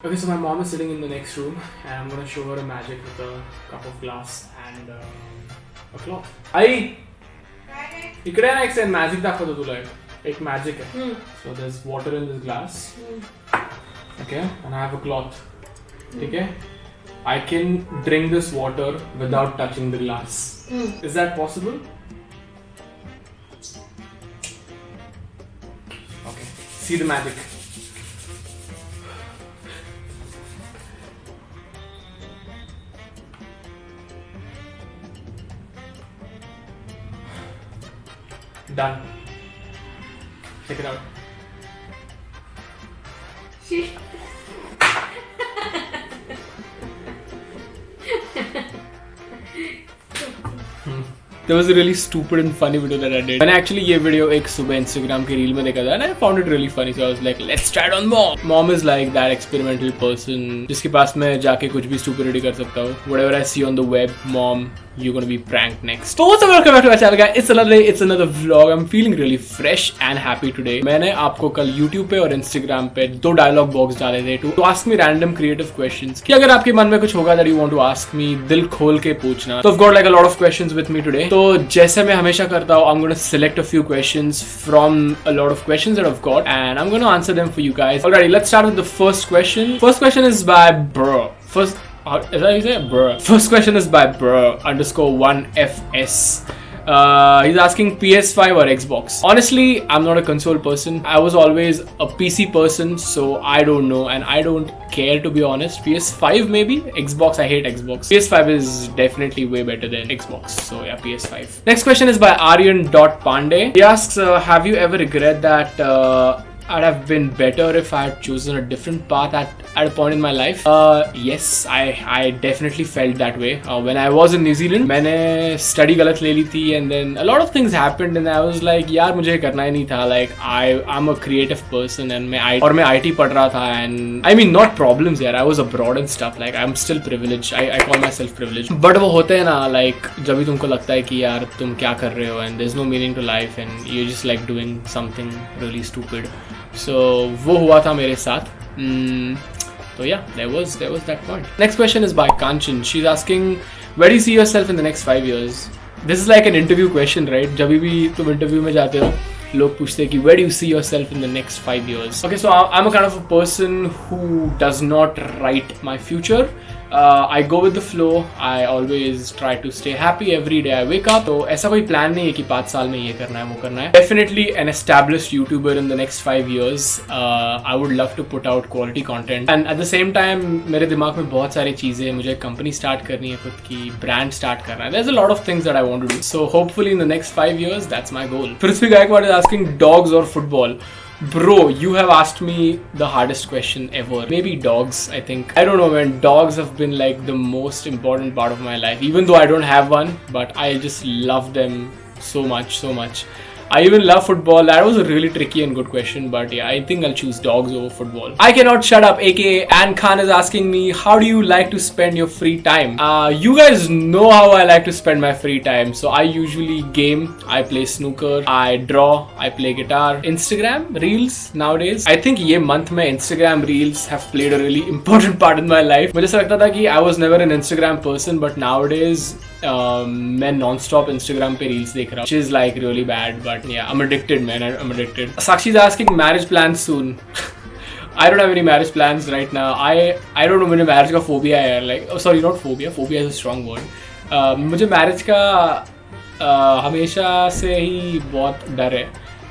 Okay, so my mom is sitting in the next room and I'm gonna show her a magic with a cup of glass and a cloth. आई इकडे ना एक magic दाखवतो तुला एक magic है. So there's water in this glass. Okay, and I have a cloth. Okay, I can drink this water without touching the glass. Is that possible? Okay, see the magic. Done. Check it out. There was a really stupid and funny video that I did. मैंने actually ये video एक सुबह Instagram के reel में देखा था and I found it really funny, so I was like, let's try it on mom. Mom is like that experimental person जिसके पास मैं जाके कुछ भी stupidity कर सकता हूँ. Whatever I see on the web, mom, you're gonna be pranked next. So what's up, welcome back to my channel, guys. It's another day, it's another vlog. I'm feeling really fresh and happy today. मैंने आपको कल YouTube पे और Instagram पे दो dialogue box डाले थे to ask me random creative questions. कि अगर आपके मन में कुछ होगा that you want to ask me, दिल खोल के पूछना. So I've got like a lot of questions with me today. तो जैसे मैं हमेशा करता हूँ, I'm gonna select a few questions from a lot of questions that I've got and I'm gonna answer them for you guys. Alrighty, let's start with the first question. First question is by bro. Is that how you say it? Bruh. First question is by bro_1fs. He's asking PS5 or Xbox. Honestly, I'm not a console person. I was always a PC person, so I don't know and I don't care, to be honest. PS5 maybe? Xbox, I hate Xbox. PS5 is definitely way better than Xbox. So yeah, PS5. Next question is by Aryan.Pandey. He asks, have you ever regret that I'd have been better if I had chosen a different path at a point in my life? Yes, I definitely felt that way. When I was in New Zealand, मैंने study गलत ले ली थी and then a lot of things happened and I was like, यार मुझे करना ही नहीं था. Like I'm a creative person and मैं IT पढ़ रहा था and I mean not problems यार. I was abroad and stuff. Like I'm still privileged. I call myself privileged. But वो होते हैं ना, like जब भी तुमको लगता है कि यार तुम क्या कर रहे हो and there's no meaning to life and you're just like doing something really stupid. So वो हुआ था मेरे साथ. So yeah, there was that point. Next question is by Kanchan. She's asking, where do you see yourself in the next 5 years? This is like an interview question, right? जब भी तुम interview में जाते हो, लोग पूछते हैं कि where do you see yourself in the next 5 years? Okay, so I'm a kind of a person who does not write my future. I go with the flow. I always try to stay happy every day I wake up. तो ऐसा कोई plan नहीं है कि 5 साल में ये करना है वो करना है. Definitely an established YouTuber in the next 5 years. I would love to put out quality content and at the same time मेरे दिमाग में बहुत सारी चीज़ें हैं. मुझे कंपनी स्टार्ट करनी है, खुद की ब्रांड स्टार्ट करना है. There's a lot of things that I want to do. So hopefully in the next 5 years that's my goal. Prithvi Gaikwad is asking, dogs or football? Bro, you have asked me the hardest question ever. Maybe dogs, I think. I don't know, man. Dogs have been like the most important part of my life. Even though I don't have one, but I just love them so much, so much. I even love football. That was a really tricky and good question, but yeah, I think I'll choose dogs over football. I cannot shut up, aka Ann Khan is asking me, how do you like to spend your free time? You guys know how I like to spend my free time. So I usually game, I play snooker, I draw, I play guitar. Instagram Reels nowadays. I think ये month में Instagram Reels have played a really important part in my life. मुझे ऐसा लगता था कि I was never an Instagram person, but nowadays मैं non-stop Instagram पे reels देख रहा हूँ, which is like really bad, but yeah, I'm addicted, man. I'm addicted. Sakshi is asking marriage plans soon. I don't have any marriage plans right now. I don't know, मुझे marriage का phobia है, like sorry, not phobia. Phobia is a strong word. मुझे marriage का हमेशा से ही बहुत डर है.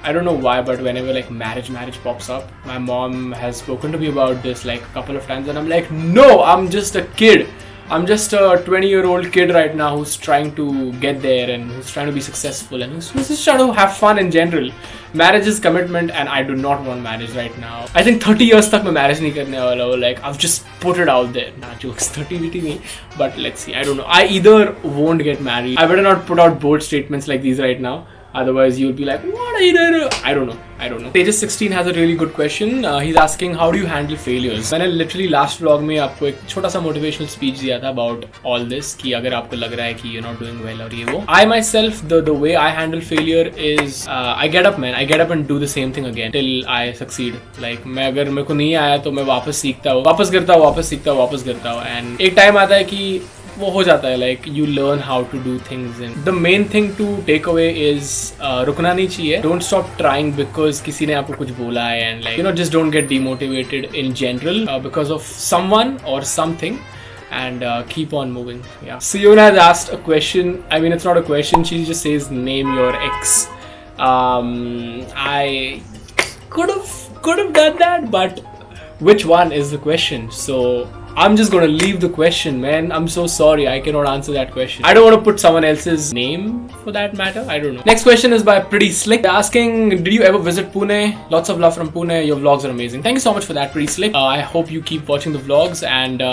I don't know why, but whenever like marriage pops up, my mom has spoken to me about this like a couple of times, and I'm like, no, I'm just a kid. I'm just a 20-year-old kid right now who's trying to get there and who's trying to be successful and who's just trying to have fun in general. Marriage is commitment and I do not want marriage right now. I think 30 years तक मैं marriage नहीं करने वाला हूँ. Like I've just put it out there. Nah, jokes. 30 नहीं, but let's see. I don't know. I either won't get married. I better not put out bold statements like these right now. Otherwise, you'll be like, what are you doing? I don't know. Tejas16 has a really good question. He's asking, how do you handle failures? मैंने literally last vlog में आपको एक छोटा सा motivational speech दिया था about all this कि अगर आपको लग रहा है कि you're not doing well और ये वो. I myself, the way I handle failure is I get up, man. I get up and do the same thing again till I succeed. Like मैं अगर मेरे को नहीं आया तो मैं वापस सीखता हूँ, वापस करता हूँ and एक time आता है कि वो हो जाता है. Like you learn how to do things. And the main thing to take away is रुकना नहीं चाहिए. डोंट स्टॉप ट्राइंग बिकॉज किसी ने आपको कुछ बोला है. And like just don't get demotivated in general because of someone और something. And keep on moving. Yeah. Siona has asked a question. I mean, it's not a question. She just says, "Name your ex." I could have done that, but which one is the question? So I'm just gonna leave the question, man. I'm so sorry. I cannot answer that question. I don't want to put someone else's name for that matter. I don't know. Next question is by Pretty Slick. They're asking, did you ever visit Pune? Lots of love from Pune. Your vlogs are amazing. Thank you so much for that, Pretty Slick. I hope you keep watching the vlogs. And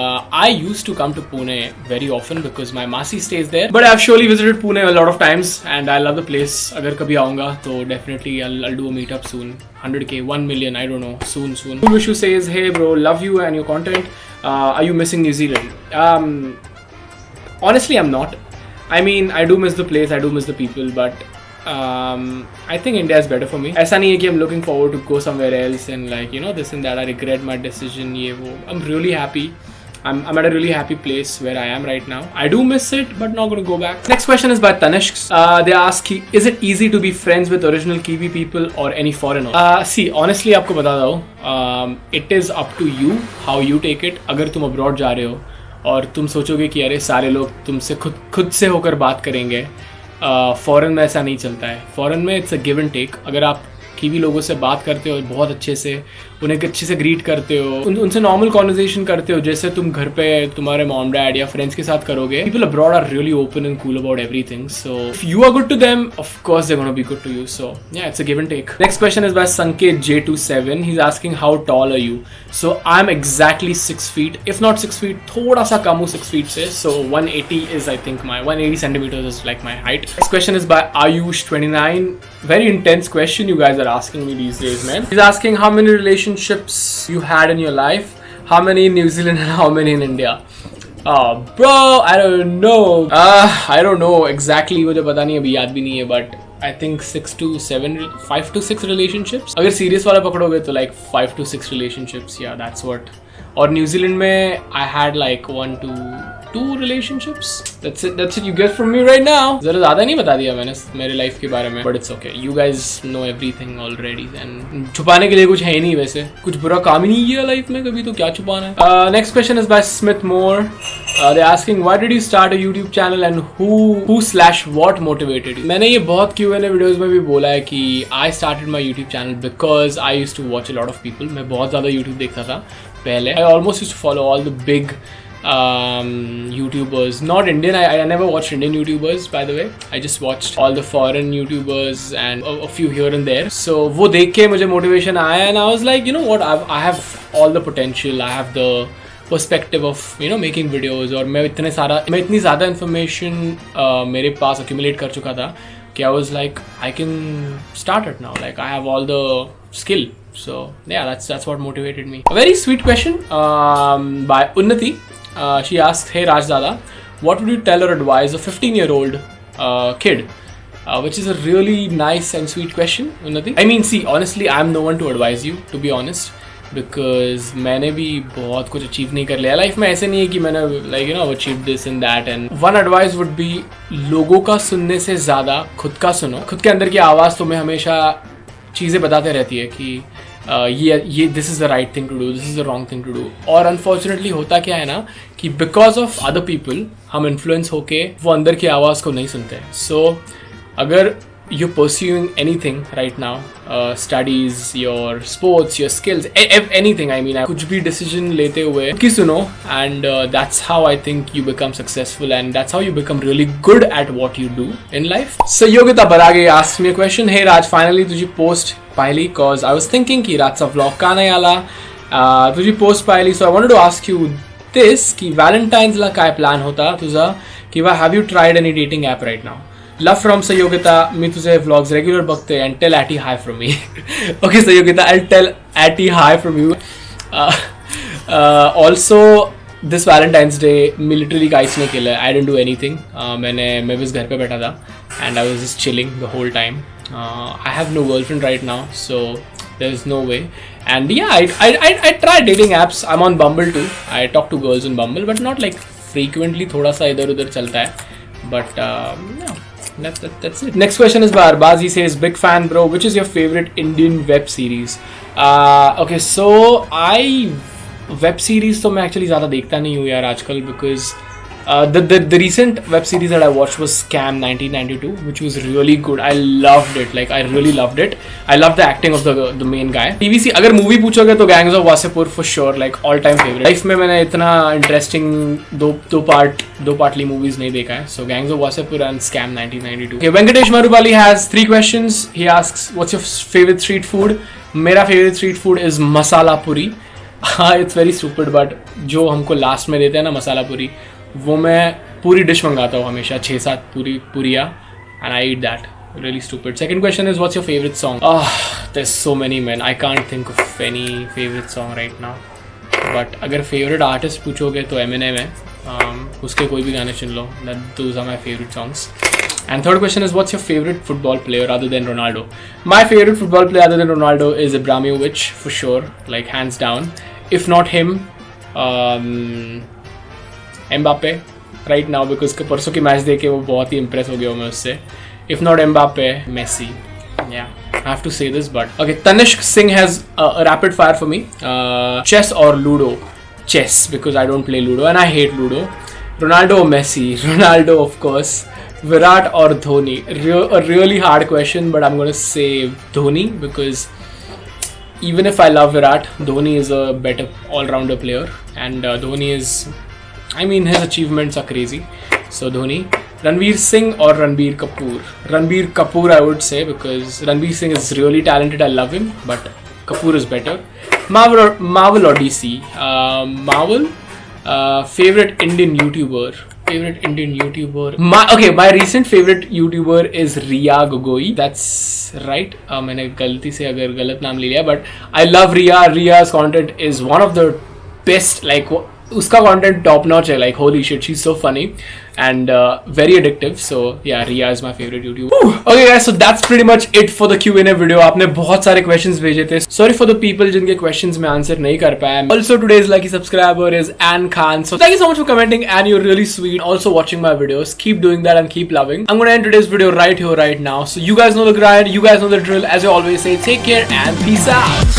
I used to come to Pune very often because my Masi stays there. But I've surely visited Pune a lot of times, and I love the place. Agar kabhi aunga, to definitely I'll do a meetup soon. 100k, 1 million, I don't know. Soon. Vishu says, hey bro, love you and your content. Are you missing New Zealand? Honestly, I'm not. I mean, I do miss the place, I do miss the people, but I think India is better for me. ऐसा नहीं है कि I'm looking forward to go somewhere else and like this and that. I regret my decision. ये वो. I'm really happy. I'm at a really happy place where I am right now. I do miss it, but not going to go back. Next question is by Tanishq. They ask, is it easy to be friends with original Kiwi people or any foreigner? See, honestly, आपको बता दूँ, it is up to you how you take it. अगर तुम abroad जा रहे हो और तुम सोचोगे कि अरे सारे लोग तुमसे खुद से होकर बात करेंगे, फॉरेन में ऐसा नहीं चलता है. फॉरेन में it's a give and take. अगर आप कीवी लोगों से बात करते हो बहुत अच्छे से, उन्हें अच्छे से ग्रीट करते हो, उनसे नॉर्मल कॉन्वर्सेशन करते हो जैसे तुम घर पे तुम्हारे मॉम डैड या फ्रेंड्स के साथ करोगे. People abroad are really open and cool about everything. So if you are good to them, of course they gonna be good to you. So yeah, it's a give and take. Next question is by Sanket J27. He is asking how tall are you. So I am exactly 6 feet, if not 6 feet, थोड़ा सा कम हूँ 6 feet से. So 180 is, I think, my 180 centimeters is like my height. Next question is bye Ayush29. Very intense question you guys are asking me these days, man. He's asking how many relationships you had in your life, how many in New Zealand and how many in India. Bro, I don't know. I don't know exactly. मुझे पता नहीं, अभी याद भी नहीं है, but I think 5 to 6 relationships. अगर serious वाला पकड़ोगे तो like 5 to 6 relationships. Yeah, that's what. और न्यूजीलैंड में I had like 1 to 2 relationships. That's it you get from me right now. ज़रा ज़्यादा नहीं बता दिया मैंने मेरे लाइफ के बारे में, but it's okay. You guys know everything already. And छुपाने के लिए कुछ है ही नहीं, वैसे कुछ बुरा काम ही नहीं किया लाइफ में कभी, तो क्या छुपाना है. Next question is by Smith Moore. They're asking, why did you start a YouTube channel and who/what motivated you? मैंने ये बहुत Q&A videos में भी बोला है कि I started my YouTube channel because I used to watch a lot of people. मैं बहुत ज़्यादा YouTube देखता था पहले. I almost used to follow all the big YouTubers, not Indian. I never watched Indian YouTubers, by the way. I just watched all the foreign YouTubers and a few here and there. So वो देख के मुझे motivation आया and I was like, you know what, I have all the potential, I have the perspective of making videos. और मैं इतनी ज़्यादा information मेरे पास accumulate कर चुका था कि I was like, I can start it now. Like I have all the skill. So yeah, that's what motivated me. A very sweet question by Unnati. She asked, hey Raj Dada, what would you tell or advise a 15-year-old kid? Which is a really nice and sweet question, Unnati. I mean, see, honestly, I'm no one to advise you, to be honest. Because मैंने भी बहुत कुछ achieve नहीं कर लिया life में. ऐसे नहीं है कि मैंने like achieved this and that. And one advice would be, लोगों का सुनने से ज़्यादा खुद का सुनो. खुद के अंदर की आवाज़ तुम्हें हमेशा चीज़ें बताते रहती है कि ये this is the right thing to do, this is the wrong thing to do. और अनफॉर्चुनेटली होता क्या है ना कि बिकॉज ऑफ अदर पीपल हम इन्फ्लुएंस होके वो अंदर की आवाज़ को नहीं सुनते हैं. सो अगर you're pursuing anything right now, studies, your sports, your skills, anything, I mean, कुछ भी decision लेते हुए की सुनो. And that's how I think you become successful and that's how you become really good at what you do in life. So Yogita Barage asked me a question. Hey Raj, finally तुझी post पाहिली, cause I was thinking की रातचा vlog का नाही आला. तुझी post पाहिली, so I wanted to ask you this की Valentine's ला काय plan होता तुझा, किंवा have you tried any dating app right now? Love from Sayogita, me तुझे vlogs regular बघते and tell Atty hi from me. Okay Sayogita, I'll tell Atty hi from you. Also this Valentine's Day me literally guys ने खेला. I didn't do anything. मैं बस घर पे बैठा था and I was just chilling the whole time. I have no girlfriend right now, so there's no way. And yeah, I try dating apps. I'm on Bumble too. I talk to girls on Bumble, but not like frequently. थोड़ा सा इधर उधर चलता है. But yeah. That's it. Next question is by Arbaz. He says, big fan bro, which is your favorite Indian web series? Okay, so web series तो मैं actually ज़्यादा देखता नहीं हूँ यार आजकल, because the recent web series that I watched was Scam 1992, which was really good. I loved it. Like I really loved it. I loved the acting of the main guy. TVC अगर movie पूछोगे तो Gangs of Wasseypur for sure, like all time favorite. Life में मैंने इतना interesting दो partly movies नहीं देखा है. So Gangs of Wasseypur and Scam 1992. Okay, Venkatesh Marubali has 3 questions. He asks, what's your favorite street food? मेरा favorite street food is masala puri. It's very stupid, but जो हमको last में देते हैं ना मसाला पूरी, वो मैं पूरी डिश मंगाता हूँ हमेशा 6-7 पूरियाँ and I eat that. Really stupid. Second question is, what's your favorite song? There's so many, man. I can't think of any favorite song right now. But अगर favorite artist पूछोगे तो Eminem है. उसके कोई भी गाने सुन लो. Those are my favorite songs. And third question is, what's your favorite football player other than Ronaldo? My favorite football player other than Ronaldo is Ibrahimovic for sure, like hands down. If not him, Mbappe right now, because परसों की match देख के वो बहुत ही impress हो गया हूँ मैं उससे. If not Mbappe, Messi. Yeah, I have to say this, but okay. Tanishq Singh has a rapid fire for me. Chess or Ludo? Chess, because I don't play Ludo and I hate Ludo. Ronaldo or Messi? Ronaldo, of course. Virat or Dhoni? A really hard question, but I'm going to say Dhoni, because even if I love Virat, Dhoni is a better all-rounder player, and Dhoni is, I mean, his achievements are crazy. So Dhoni. Ranveer Singh or Ranbir Kapoor? Ranbir Kapoor, I would say, because Ranveer Singh is really talented. I love him, but Kapoor is better. Marvel or DC? Marvel. Favorite Indian YouTuber? My recent favorite YouTuber is Riya Gogoi. That's right. मैंने गलती से अगर गलत नाम ले लिया, but I love Riya. Riya's content is one of the best. Like उसका content top notch है. Like holy shit, she's so funny and very addictive. So yeah, Riya is my favorite YouTuber. Okay guys, so that's pretty much it for the Q&A video. आपने बहुत सारे questions भेजे थे. Sorry for the people जिनके questions मैं answer नहीं कर पाया. Also today's lucky subscriber is Ann Khan. So thank you so much for commenting, and you're really sweet. Also watching my videos. Keep doing that and keep loving. I'm gonna end today's video right here, right now. So you guys know the grind. You guys know the drill. As I always say, take care and peace out.